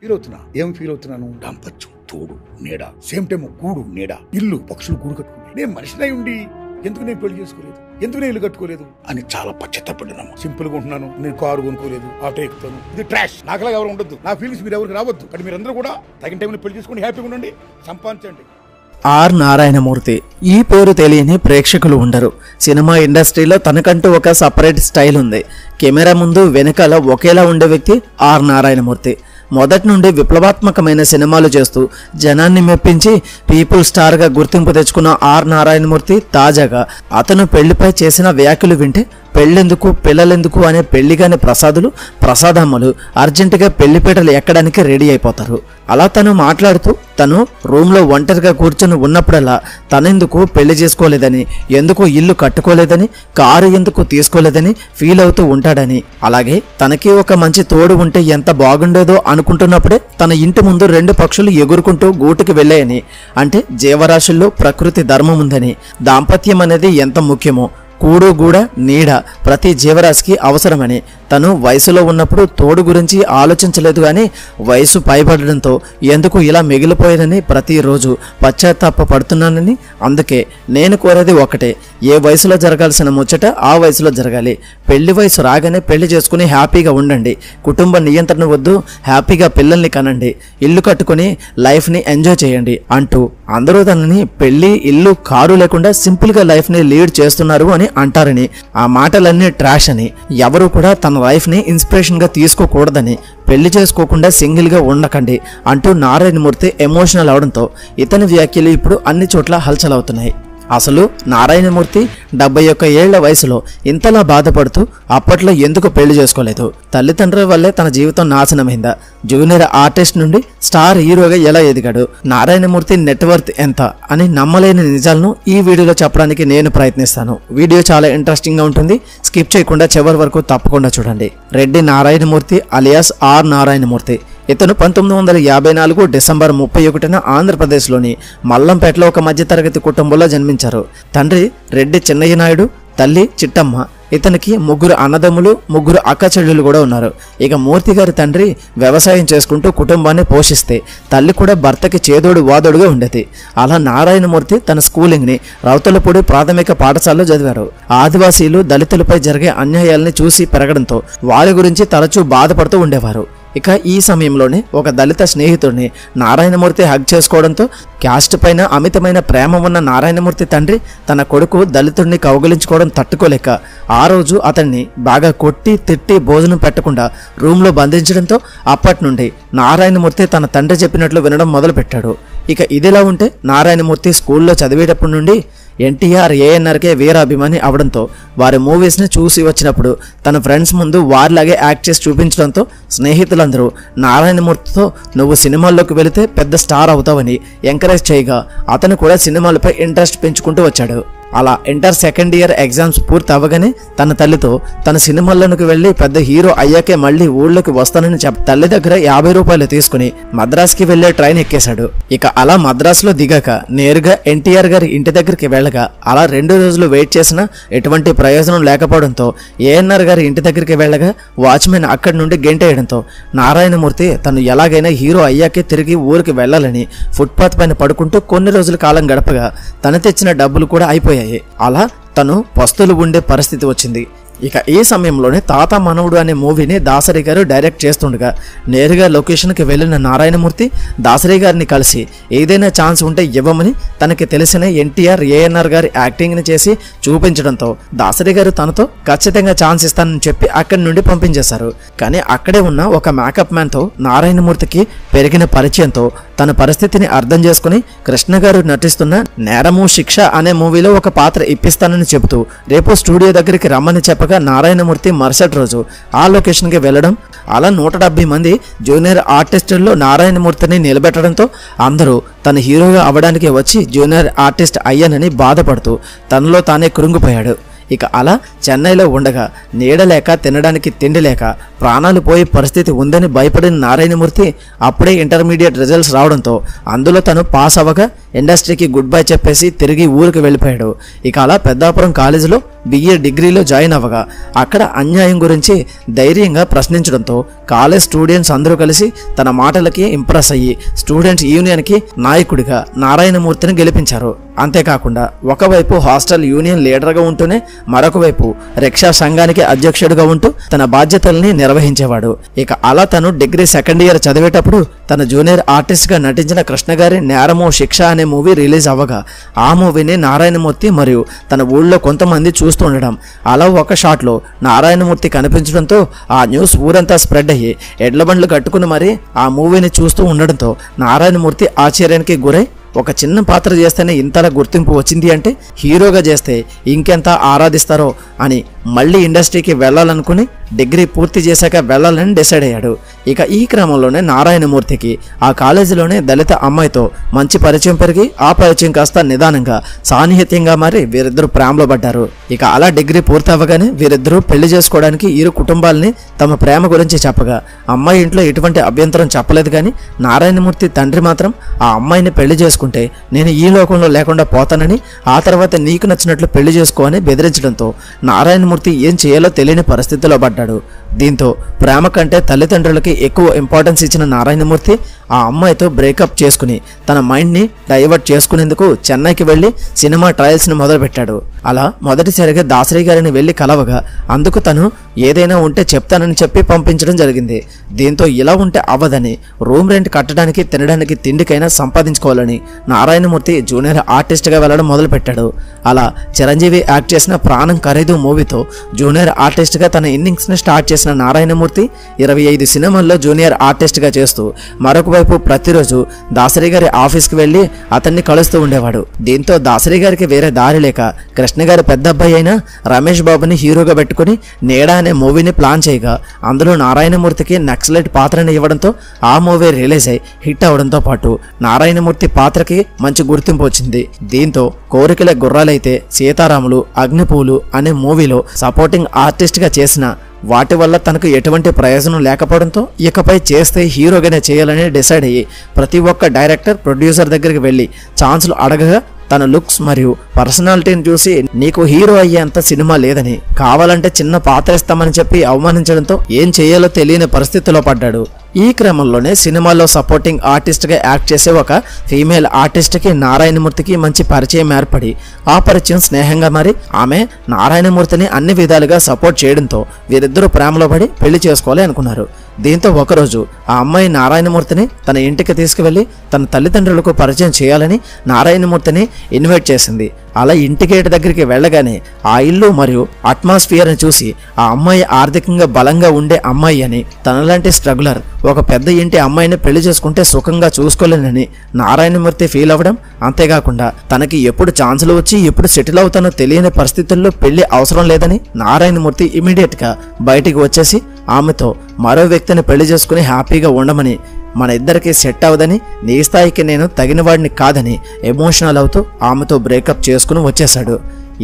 Feel అవుతున్నా. ఏం feel అవుతున్నాను? దంపత్యం, తోడు, నీడ, సేమ్ టైం గూడు, నీడ, ఇల్లు, పక్షులు గూడు కట్టుకుని నేను మనిషినై ఉండి ఎందుకు నేను పెళ్లి చేసుకోలేదు, ఎందుకు నేను ఇల్లు కట్టుకోలేదు అని చాలా పశ్చాత్తాపడ్డాను. సింపుల్ గా ఉంటున్నాను, నేను కారు కొనుక్కోలేదు, ఆటో ఎక్కుతాను, ఇది ట్రాష్. నాకులా ఎవరు ఉండొద్దు, నా ఫీలింగ్స్ మీరు ఎవరికి రావద్దు. కానీ మీరందరూ కూడా తగిన టైంలో పెళ్లి చేసుకుని హ్యాపీగా ఉండండి, సంపాదించండి. ఆర్ నారాయణమూర్తి ఈ పేరు తెలియని ప్రేక్షకులు ఉండరు. సినిమా ఇండస్ట్రీలో తనకంటూ ఒక సపరేట్ స్టైల్ ఉంది. కెమెరా ముందు వెనకాల ఒకేలా ఉండే వ్యక్తి ఆర్ నారాయణమూర్తి. మొదటి నుండి విప్లవాత్మకమైన సినిమాలు చేస్తూ జనాన్ని మెప్పించి పీపుల్ స్టార్గా గుర్తింపు తెచ్చుకున్న ఆర్ నారాయణమూర్తి తాజాగా అతను పెళ్లిపై చేసిన వ్యాఖ్యలు వింటే పెళ్ళెందుకు పిల్లలెందుకు అనే పెళ్లిగాని ప్రసాదమ్మలు అర్జెంటుగా పెళ్లిపీటలు ఎక్కడానికి రెడీ అయిపోతారు. అలా తను మాట్లాడుతూ తను రూమ్లో ఒంటరిగా కూర్చొని ఉన్నప్పుడల్లా తనెందుకు పెళ్లి చేసుకోలేదని, ఎందుకు ఇల్లు కట్టుకోలేదని, కారు ఎందుకు తీసుకోలేదని ఫీల్ అవుతూ ఉంటాడని, అలాగే తనకి ఒక మంచి తోడు ఉంటే ఎంత బాగుండేదో అనుకుంటున్నప్పుడే తన ఇంటి ముందు 2 పక్షులు ఎగురుకుంటూ గూటికి వెళ్ళాయని, అంటే జీవరాశుల్లో ప్రకృతి ధర్మం ఉందని, దాంపత్యం అనేది ఎంత ముఖ్యమో, కూడు గూడ నీడ ప్రతి జీవరాశికి అవసరమని, తను వయసులో ఉన్నప్పుడు తోడు గురించి ఆలోచించలేదు కానీ వయసు పైబడడంతో ఎందుకు ఇలా మిగిలిపోయానని ప్రతిరోజు పశ్చాత్తాప పడుతున్నానని, అందుకే నేను కోరేది ఒకటే, ఏ వయసులో జరగాల్సిన ముచ్చట ఆ వయసులో జరగాలి. పెళ్లి వయసు రాగానే పెళ్లి చేసుకుని హ్యాపీగా ఉండండి, కుటుంబ నియంత్రణ వద్దు, హ్యాపీగా పిల్లల్ని కనండి, ఇల్లు కట్టుకుని లైఫ్ని ఎంజాయ్ చేయండి అంటూ అందరూ తనని పెళ్లి ఇల్లు కారు లేకుండా సింపుల్గా లైఫ్ని లీడ్ చేస్తున్నారు అని అంటారని, ఆ మాటలన్నీ ట్రాష్ అని, ఎవరు కూడా తన లైఫ్ని ఇన్స్పిరేషన్గా తీసుకోకూడదని, పెళ్లి చేసుకోకుండా సింగిల్గా ఉండకండి అంటూ నారాయణమూర్తి ఎమోషనల్ అవడంతో ఇతని వ్యాఖ్యలు ఇప్పుడు అన్ని చోట్ల హల్చల్ అవుతున్నాయి. అసలు నారాయణమూర్తి 71 ఏళ్ల వయసులో ఇంతలా బాధపడుతూ అప్పట్లో ఎందుకు పెళ్లి చేసుకోలేదు? తల్లిదండ్రుల వల్లే తన జీవితం నాశనమైందా? జూనియర్ ఆర్టిస్ట్ నుండి స్టార్ హీరోగా ఎలా ఎదిగాడు? నారాయణమూర్తి నెట్వర్త్ ఎంత అని నమ్మలేని నిజాలను ఈ వీడియోలో చెప్పడానికి నేను ప్రయత్నిస్తాను. వీడియో చాలా ఇంట్రెస్టింగ్ గా ఉంటుంది, స్కిప్ చేయకుండా చివరి వరకు తప్పకుండా చూడండి. Reddy Narayanamurthy alias R Narayanamurthy. ఇతను 1954 డిసెంబర్ 31న ఆంధ్రప్రదేశ్లోని మల్లంపేటలో ఒక మధ్యతరగతి కుటుంబంలో జన్మించారు. తండ్రి రెడ్డి చిన్నయ్య నాయుడు, తల్లి చిట్టమ్మ. ఇతనికి 3 అన్నదమ్ములు, 3 అక్క చెల్లెలు కూడా ఉన్నారు. ఇక మూర్తి గారి తండ్రి వ్యవసాయం చేసుకుంటూ కుటుంబాన్ని పోషిస్తే తల్లి కూడా భర్తకి చేదోడు వాదోడుగా ఉండేది. అలా నారాయణమూర్తి తన స్కూలింగ్ని రౌతులపూడి ప్రాథమిక పాఠశాలలో చదివారు. ఆదివాసీలు దళితులపై జరిగే అన్యాయాల్ని చూసి పెరగడంతో వారి గురించి తరచూ బాధపడుతూ ఉండేవారు. ఇక ఈ సమయంలోనే ఒక దళిత స్నేహితుడిని నారాయణమూర్తి హగ్ చేసుకోవడంతో క్యాస్ట్ పైన అమితమైన ప్రేమ ఉన్న నారాయణమూర్తి తండ్రి తన కొడుకు దళితుడిని కౌగిలించుకోవడం తట్టుకోలేక ఆ రోజు అతన్ని బాగా కొట్టి తిట్టి భోజనం పెట్టకుండా రూమ్లో బంధించడంతో అప్పటి నుండి నారాయణమూర్తి తన తండ్రి చెప్పినట్లు వినడం మొదలుపెట్టాడు. ఇక ఇదిలా ఉంటే నారాయణమూర్తి స్కూల్లో చదివేటప్పటి నుండి ఎన్టీఆర్ ఏఎన్ఆర్కే వీరాభిమాని అవడంతో వారి మూవీస్ని చూసి వచ్చినప్పుడు తన ఫ్రెండ్స్ ముందు వారిలాగే యాక్ట్ చేసి చూపించడంతో స్నేహితులందరూ నారాయణమూర్తితో నువ్వు సినిమాల్లోకి వెళితే పెద్ద స్టార్ అవుతావని ఎంకరేజ్ చేయగా అతను కూడా సినిమాలపై ఇంట్రెస్ట్ పెంచుకుంటూ వచ్చాడు. అలా ఇంటర్ సెకండ్ ఇయర్ ఎగ్జామ్స్ పూర్తి అవ్వగానే తన తల్లితో తన సినిమాల్లోకి వెళ్ళి పెద్ద హీరో అయ్యాకే మళ్ళీ ఊళ్ళోకి వస్తానని తల్లి దగ్గర 50 రూపాయలు తీసుకుని మద్రాస్కి వెళ్లే ట్రైన్ ఎక్కేశాడు. ఇక అలా మద్రాసులో దిగాక నేరుగా ఎన్టీఆర్ గారి ఇంటి దగ్గరికి వెళ్ళగా అలా 2 రోజులు వెయిట్ చేసినా ఎటువంటి ప్రయోజనం లేకపోవడంతో ఏఎన్ఆర్ గారి ఇంటి దగ్గరికి వెళ్ళగా వాచ్మెన్ అక్కడి నుండి గెంటేయడంతో నారాయణమూర్తి తను ఎలాగైనా హీరో అయ్యాకే తిరిగి ఊరికి వెళ్లాలని ఫుట్పాత్ పైన పడుకుంటూ కొన్ని రోజుల కాలం గడపగా తను తెచ్చిన డబ్బులు కూడా అయిపోయాయి. అలా తను పస్తులు ఉండే పరిస్థితి వచ్చింది. ఇక ఈ సమయంలోనే తాత మనవుడు అనే మూవీని దాసరి గారు డైరెక్ట్ చేస్తుండగా నేరుగా లొకేషన్కి వెళ్ళిన నారాయణమూర్తి దాసరి గారిని కలిసి ఏదైనా ఛాన్స్ ఉంటే ఇవ్వమని తనకి తెలిసిన ఎన్టీఆర్ ఏఎన్ఆర్ గారి యాక్టింగ్ని చేసి చూపించడంతో దాసరి గారు తనతో ఖచ్చితంగా ఛాన్స్ ఇస్తానని చెప్పి అక్కడి నుండి పంపించేశారు. కానీ అక్కడే ఉన్న ఒక మేకప్ మ్యాన్తో నారాయణమూర్తికి పెరిగిన పరిచయంతో తన పరిస్థితిని అర్థం చేసుకుని కృష్ణ గారు నటిస్తున్న నేరము శిక్ష అనే మూవీలో ఒక పాత్ర ఇప్పిస్తానని చెబుతూ రేపు స్టూడియో దగ్గరికి రమ్మని చెప్పగా నారాయణమూర్తి మరుసటి రోజు ఆ లొకేషన్కి వెళ్ళడం, అలా 170 మంది జూనియర్ ఆర్టిస్టుల్లో నారాయణమూర్తిని నిలబెట్టడంతో అందరూ తన హీరోగా అవ్వడానికి వచ్చి జూనియర్ ఆర్టిస్ట్ అయ్యానని బాధపడుతూ తనలో తానే కృంగిపోయాడు. ఇక అలా చెన్నైలో ఉండగా నీడలేక తినడానికి తిండి లేక ప్రాణాలు పోయే పరిస్థితి ఉందని భయపడిన నారాయణమూర్తి అప్పుడే ఇంటర్మీడియట్ రిజల్ట్స్ రావడంతో అందులో తను పాస్ అవ్వగా ఇండస్ట్రీకి గుడ్ బై చెప్పేసి తిరిగి ఊరికి వెళ్ళిపోయాడు. ఇక అలా పెద్దాపురం కాలేజీలో BA డిగ్రీలో జాయిన్ అవ్వగా అక్కడ అన్యాయం గురించి ధైర్యంగా ప్రశ్నించడంతో కాలేజ్ స్టూడెంట్స్ అందరూ కలిసి తన మాటలకి ఇంప్రెస్ అయ్యి స్టూడెంట్స్ యూనియన్కి నాయకుడిగా నారాయణమూర్తిని గెలిపించారు. అంతేకాకుండా ఒకవైపు హాస్టల్ యూనియన్ లీడర్గా ఉంటూనే మరొక వైపు రిక్షా సంఘానికి అధ్యక్షుడిగా ఉంటూ తన బాధ్యతల్ని నిర్వహించేవాడు. ఇక అలా తను డిగ్రీ సెకండ్ ఇయర్ చదివేటప్పుడు తన జూనియర్ ఆర్టిస్ట్గా నటించిన కృష్ణ గారి నేరమో శిక్ష అనే మూవీ రిలీజ్ అవ్వగా ఆ మూవీని నారాయణమూర్తి మరియు తన ఊళ్ళో కొంతమంది చూస్తూ ఉండడం, అలా ఒక షాట్లో నారాయణమూర్తి కనిపించడంతో ఆ న్యూస్ ఊరంతా స్ప్రెడ్ అయ్యి ఎడ్ల బండ్లు కట్టుకుని మరీ ఆ మూవీని చూస్తూ ఉండడంతో నారాయణమూర్తి ఆశ్చర్యానికి గురై ఒక చిన్న పాత్ర చేస్తేనే ఇంతలా గుర్తింపు వచ్చింది అంటే హీరోగా చేస్తే ఇంకెంత ఆరాధిస్తారో అని మళ్ళీ ఇండస్ట్రీకి వెళ్ళాలనుకుని డిగ్రీ పూర్తి చేశాక వెళ్ళాలని డిసైడ్ అయ్యాడు. ఇక ఈ క్రమంలోనే నారాయణమూర్తికి ఆ కాలేజీలోనే దళిత అమ్మాయితో మంచి పరిచయం పెరిగి ఆ పరిచయం కాస్త నిదానంగా సాన్నిహిత్యంగా మారి వీరిద్దరూ ప్రేమలో పడ్డారు. ఇక అలా డిగ్రీ పూర్తవగానే వీరిద్దరూ పెళ్లి చేసుకోవడానికి ఇరు కుటుంబాలని తమ ప్రేమ గురించి చెప్పగా అమ్మాయి ఇంట్లో ఎటువంటి అభ్యంతరం చెప్పలేదు. కానీ నారాయణమూర్తి తండ్రి మాత్రం ఆ అమ్మాయిని పెళ్లి చేసుకుంటే నేను ఈ లోకంలో లేకుండా పోతానని, ఆ తర్వాత నీకు నచ్చినట్లు పెళ్లి చేసుకో అని బెదిరించడంతో నారాయణమూర్తి ఏం చేయాలో తెలియని పరిస్థితిలో పడ్డాడు. దీంతో ప్రేమ కంటే తల్లిదండ్రులకి ఎక్కువ ఇంపార్టెన్స్ ఇచ్చిన నారాయణమూర్తి ఆ అమ్మాయితో బ్రేకప్ చేసుకుని తన మైండ్ని డైవర్ట్ చేసుకునేందుకు చెన్నైకి వెళ్ళి సినిమా ట్రయల్స్ని మొదలుపెట్టాడు. అలా మొదటిసారిగా దాసరి గారిని వెళ్ళి కలవగా అందుకు తను ఏదైనా ఉంటే చెప్తానని చెప్పి పంపించడం జరిగింది. దీంతో ఇలా ఉంటే అవ్వదని రూమ్ రెంట్ కట్టడానికి తినడానికి తిండికైనా సంపాదించుకోవాలని నారాయణమూర్తి జూనియర్ ఆర్టిస్ట్గా వెళ్ళడం మొదలుపెట్టాడు. అలా చిరంజీవి యాక్ట్ చేసిన ప్రాణం ఖరీదు మూవీతో జూనియర్ ఆర్టిస్ట్గా తన ఇన్నింగ్స్ని స్టార్ట్ చేసిన నారాయణమూర్తి 25 సినిమాల్లో జూనియర్ ఆర్టిస్ట్గా చేస్తూ మరొక వైపు ప్రతిరోజు దాసరి గారి ఆఫీస్కి వెళ్ళి అతన్ని కలుస్తూ ఉండేవాడు. దీంతో దాసరి గారికి వేరే దారి లేక కృష్ణ గారి పెద్ద అబ్బాయి అయిన రమేష్ బాబుని హీరోగా పెట్టుకుని నేడా అనే మూవీని ప్లాన్ చేయగా అందులో నారాయణమూర్తికి నక్సలైట్ పాత్రని ఇవ్వడంతో ఆ మూవీ రిలీజ్ అయి హిట్ అవడంతో పాటు నారాయణమూర్తి పాత్రకి మంచి గుర్తింపు వచ్చింది. దీంతో కోరికల గుర్రాలైతే సీతారాములు, అగ్నిపూలు అనే మూవీలో సపోర్టింగ్ ఆర్టిస్ట్గా చేసిన వాటి వల్ల తనకు ఎటువంటి ప్రయోజనం లేకపోవడంతో ఇకపై చేస్తే హీరోగానే చేయాలని డిసైడ్ అయ్యి ప్రతి ఒక్క డైరెక్టర్, ప్రొడ్యూసర్ దగ్గరికి వెళ్ళి ఛాన్సులు అడగగా తన లుక్స్ మరియు పర్సనాలిటీని చూసి నీకు హీరో అయ్యేంత సినిమా లేదని, కావాలంటే చిన్న పాత్ర ఇస్తామని చెప్పి అవమానించడంతో ఏం చేయాలో తెలియని పరిస్థితిలో పడ్డాడు. ఈ క్రమంలోనే సినిమాలో సపోర్టింగ్ ఆర్టిస్ట్గా యాక్ట్ చేసే ఒక ఫీమేల్ ఆర్టిస్ట్కి నారాయణమూర్తికి మంచి పరిచయం ఏర్పడి ఆ పరిచయం స్నేహంగా మారి ఆమె నారాయణమూర్తిని అన్ని విధాలుగా సపోర్ట్ చేయడంతో వీరిద్దరూ ప్రేమలో పడి పెళ్లి చేసుకోవాలి అనుకున్నారు. దీంతో ఒకరోజు ఆ అమ్మాయి నారాయణమూర్తిని తన ఇంటికి తీసుకువెళ్ళి తన తల్లిదండ్రులకు పరిచయం చేయాలని నారాయణమూర్తిని ఇన్వైట్ చేసింది. అలా ఇంటి గేట్ దగ్గరికి వెళ్ళగానే ఆ ఇల్లు మరియు అట్మాస్ఫియర్ని చూసి ఆ అమ్మాయి ఆర్థికంగా బలంగా ఉండే అమ్మాయి అని, తనలాంటి స్ట్రగులర్ ఒక పెద్ద ఇంటి అమ్మాయిని పెళ్లి చేసుకుంటే సుఖంగా చూసుకోలేనని నారాయణమూర్తి ఫీల్ అవ్వడం, అంతేకాకుండా తనకి ఎప్పుడు ఛాన్సులు వచ్చి ఎప్పుడు సెటిల్ అవుతానో తెలియని పరిస్థితుల్లో పెళ్లి అవసరం లేదని నారాయణమూర్తి ఇమీడియట్గా బయటికి వచ్చేసి ఆమెతో మరో వ్యక్తిని పెళ్లి చేసుకుని హ్యాపీగా ఉండమని, మన ఇద్దరికి సెట్ అవ్వదని, నీ స్థాయికి నేను తగినవాడిని కాదని ఎమోషనల్ అవుతూ ఆమెతో బ్రేకప్ చేసుకుని వచ్చేశాడు.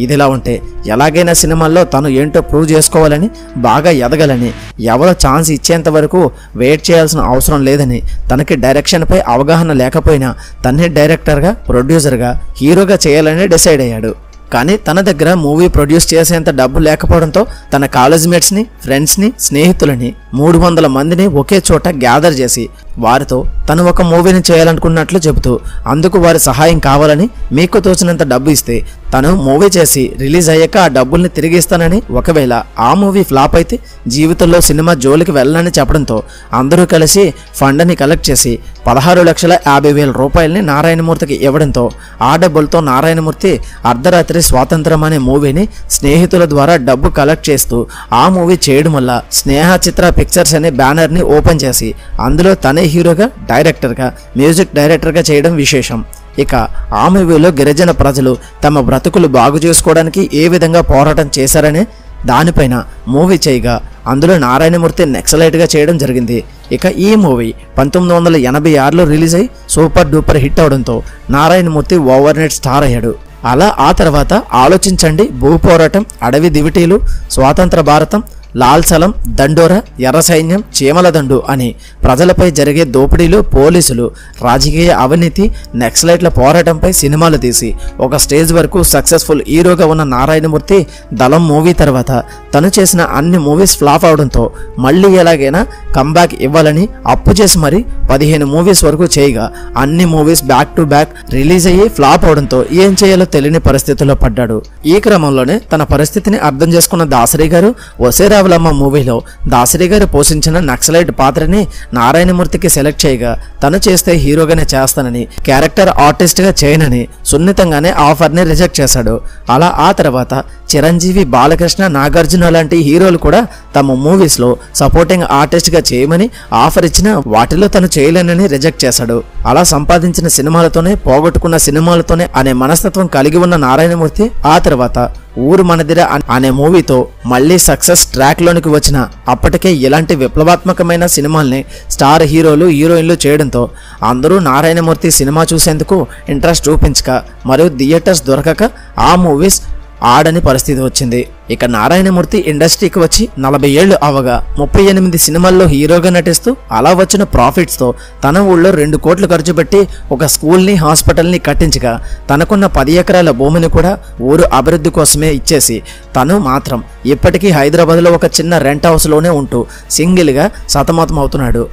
ఇదిలా ఉంటే ఎలాగైనా సినిమాల్లో తను ఏంటో ప్రూవ్ చేసుకోవాలని, బాగా ఎదగాలని, ఎవరో ఛాన్స్ ఇచ్చేంత వరకు వెయిట్ చేయాల్సిన అవసరం లేదని, తనకి డైరెక్షన్పై అవగాహన లేకపోయినా తన్నే డైరెక్టర్గా, ప్రొడ్యూసర్గా, హీరోగా చేయాలని డిసైడ్ అయ్యాడు. కానీ తన దగ్గర మూవీ ప్రొడ్యూస్ చేసేంత డబ్బు లేకపోవడంతో తన కాలేజ్ మేట్స్ని, ఫ్రెండ్స్ని, స్నేహితులని 300 మందిని ఒకే చోట గ్యాదర్ చేసి వారితో తను ఒక మూవీని చేయాలనుకున్నట్లు చెబుతూ అందుకు వారి సహాయం కావాలని, మీకు తోచినంత డబ్బు ఇస్తే తను మూవీ చేసి రిలీజ్ అయ్యాక ఆ డబ్బుల్ని తిరిగి ఇస్తానని, ఒకవేళ ఆ మూవీ ఫ్లాప్ అయితే జీవితంలో సినిమా జోలికి వెళ్ళనని చెప్పడంతో అందరూ కలిసి ఫండ్ని కలెక్ట్ చేసి 16,50,000 రూపాయలని నారాయణమూర్తికి ఇవ్వడంతో ఆ డబ్బులతో నారాయణమూర్తి అర్ధరాత్రి స్వాతంత్రం అనే మూవీని స్నేహితుల ద్వారా డబ్బు కలెక్ట్ చేస్తూ ఆ మూవీ చేయడం వల్ల స్నేహ చిత్ర పిక్చర్స్ అనే బ్యానర్ని ఓపెన్ చేసి అందులో తనే హీరోగా, డైరెక్టర్గా, మ్యూజిక్ డైరెక్టర్గా చేయడం విశేషం. ఇక ఆ మూవీలో గిరిజన ప్రజలు తమ బ్రతుకులు బాగు చేసుకోవడానికి ఏ విధంగా పోరాటం చేశారనే దానిపైన మూవీ చేయగా అందులో నారాయణమూర్తి నక్సలైట్గా చేయడం జరిగింది. ఇక ఈ మూవీ 1986లో రిలీజ్ అయి సూపర్ డూపర్ హిట్ అవడంతో నారాయణమూర్తి ఓవర్ నైట్ స్టార్ అయ్యాడు. అలా ఆ తర్వాత ఆలోచించండి, భూ పోరాటం, అడవి దివిటీలు, స్వాతంత్ర భారతం, లాల్ సలం, దండోరా, ఎర్ర సైన్యం, చీమల దండు అని ప్రజలపై జరిగే దోపిడీలు, పోలీసులు, రాజకీయ అవినీతి, నక్సలైట్ల పోరాటంపై సినిమాలు తీసి ఒక స్టేజ్ వరకు సక్సెస్ఫుల్ హీరోగా ఉన్న నారాయణమూర్తి దళం మూవీ తర్వాత తను చేసిన అన్ని మూవీస్ ఫ్లాప్ అవడంతో మళ్ళీ ఎలాగైనా కంబ్యాక్ ఇవ్వాలని అప్పు చేసి మరి 15 మూవీస్ వరకు చేయగా అన్ని movies back to back release అయ్యి ఫ్లాప్ అవడంతో ఏం చేయాలో తెలియని పరిస్థితుల్లో పడ్డాడు. ఈ క్రమంలోనే తన పరిస్థితిని అర్థం చేసుకున్న దాసరి గారు ఒసేరావులమ్మ మూవీలో దాసరి గారు పోషించిన నక్సలైట్ పాత్రని నారాయణమూర్తికి సెలెక్ట్ చేయగా తను చేస్తే హీరోగానే చేస్తానని, క్యారెక్టర్ ఆర్టిస్ట్ గా చేయనని సున్నితంగానే ఆఫర్ ని రిజెక్ట్ చేశాడు. అలా ఆ తర్వాత చిరంజీవి, బాలకృష్ణ, నాగార్జున లాంటి హీరోలు కూడా తమ మూవీస్ లో సపోర్టింగ్ ఆర్టిస్ట్ గా చేయమని ఆఫర్ ఇచ్చినా వాటిలో తను చేయలేనని రిజెక్ట్ చేశాడు. అలా సంపాదించిన సినిమాలతోనే పోగొట్టుకున్న సినిమాలతోనే అనే మనస్తత్వం కలిగి ఉన్న నారాయణమూర్తి ఆ తర్వాత ఊరు మనదిర అనే మూవీతో మళ్ళీ సక్సెస్ ట్రాక్ లోనికి వచ్చిన అప్పటికే ఇలాంటి విప్లవాత్మకమైన సినిమాల్ని స్టార్ హీరోలు, హీరోయిన్లు చేయడంతో అందరూ నారాయణమూర్తి సినిమా చూసేందుకు ఇంట్రెస్ట్ చూపించక మరియు థియేటర్స్ దొరకక ఆ మూవీస్ ఆడని పరిస్థితి వచ్చింది. ఇక నారాయణమూర్తి ఇండస్ట్రీకి వచ్చి 40 ఏళ్లు అవగా 38 సినిమాల్లో హీరోగా నటిస్తూ అలా వచ్చిన ప్రాఫిట్స్తో తన ఊళ్ళో 2 కోట్లు ఖర్చు పెట్టి ఒక స్కూల్ని, హాస్పిటల్ని కట్టించగా తనకున్న 10 ఎకరాల భూమిని కూడా ఊరు అభివృద్ధి కోసమే ఇచ్చేసి తను మాత్రం ఇప్పటికీ హైదరాబాద్లో ఒక చిన్న రెంట్ హౌస్లోనే ఉంటూ సింగిల్గా సతమతం అవుతున్నాడు.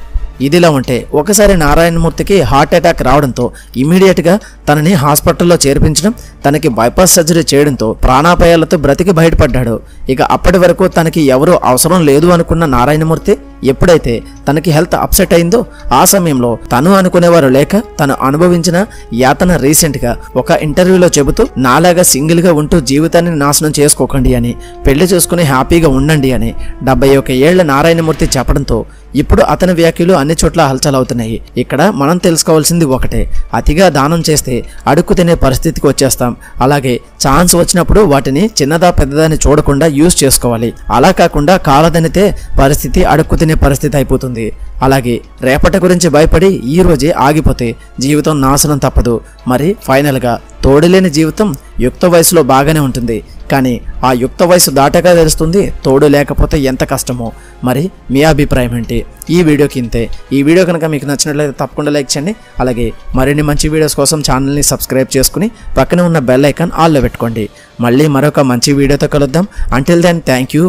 ఇదిలా ఉంటే ఒకసారి నారాయణమూర్తికి హార్ట్ అటాక్ రావడంతో ఇమీడియట్గా తనని హాస్పిటల్లో చేర్పించడం, తనకి బైపాస్ సర్జరీ చేయడంతో ప్రాణాపాయాలతో బ్రతికి బయటపడ్డాడు. ఇక అప్పటి వరకు తనకి ఎవరూ అవసరం లేదు అనుకున్న నారాయణమూర్తి ఎప్పుడైతే తనకి హెల్త్ అప్సెట్ అయిందో ఆ సమయంలో తను అనుకునేవారు లేక తను అనుభవించిన యాతన రీసెంట్గా ఒక ఇంటర్వ్యూలో చెబుతూ నాలాగా సింగిల్గా ఉంటూ జీవితాన్ని నాశనం చేసుకోకండి అని, పెళ్లి చేసుకుని హ్యాపీగా ఉండండి అని 71 ఏళ్ల నారాయణమూర్తి చెప్పడంతో ఇప్పుడు అతని వ్యాఖ్యలు అన్ని చోట్ల హల్చలవుతున్నాయి. ఇక్కడ మనం తెలుసుకోవాల్సింది ఒకటే, అతిగా దానం చేస్తే అడుక్కు తినే పరిస్థితికి వచ్చేస్తాం. అలాగే ఛాన్స్ వచ్చినప్పుడు వాటిని చిన్నదా పెద్దదాన్ని చూడకుండా యూజ్ చేసుకోవాలి. అలా కాకుండా కాలదనితే పరిస్థితి అడుక్కు తినే పరిస్థితి అయిపోతుంది. అలాగే రేపటి గురించి భయపడి ఈ రోజే ఆగిపోతే జీవితం నాశనం తప్పదు. మరి ఫైనల్గా తోడులేని జీవితం యుక్త వయసులో బాగానే ఉంటుంది, కానీ ఆ యుక్త వయసు దాటగా తెలుస్తుంది తోడు లేకపోతే ఎంత కష్టమో. మరి మీ అభిప్రాయం ఏంటి? ఈ వీడియోకి ఇంతే. ఈ వీడియో కనుక మీకు నచ్చినట్లయితే తప్పకుండా లైక్ చేయండి. అలాగే మరిన్ని మంచి వీడియోస్ కోసం ఛానల్ని సబ్స్క్రైబ్ చేసుకుని పక్కన ఉన్న బెల్ ఐకాన్ ఆల్లో పెట్టుకోండి. మళ్ళీ మరొక మంచి వీడియోతో కలుద్దాం. Until then thank you.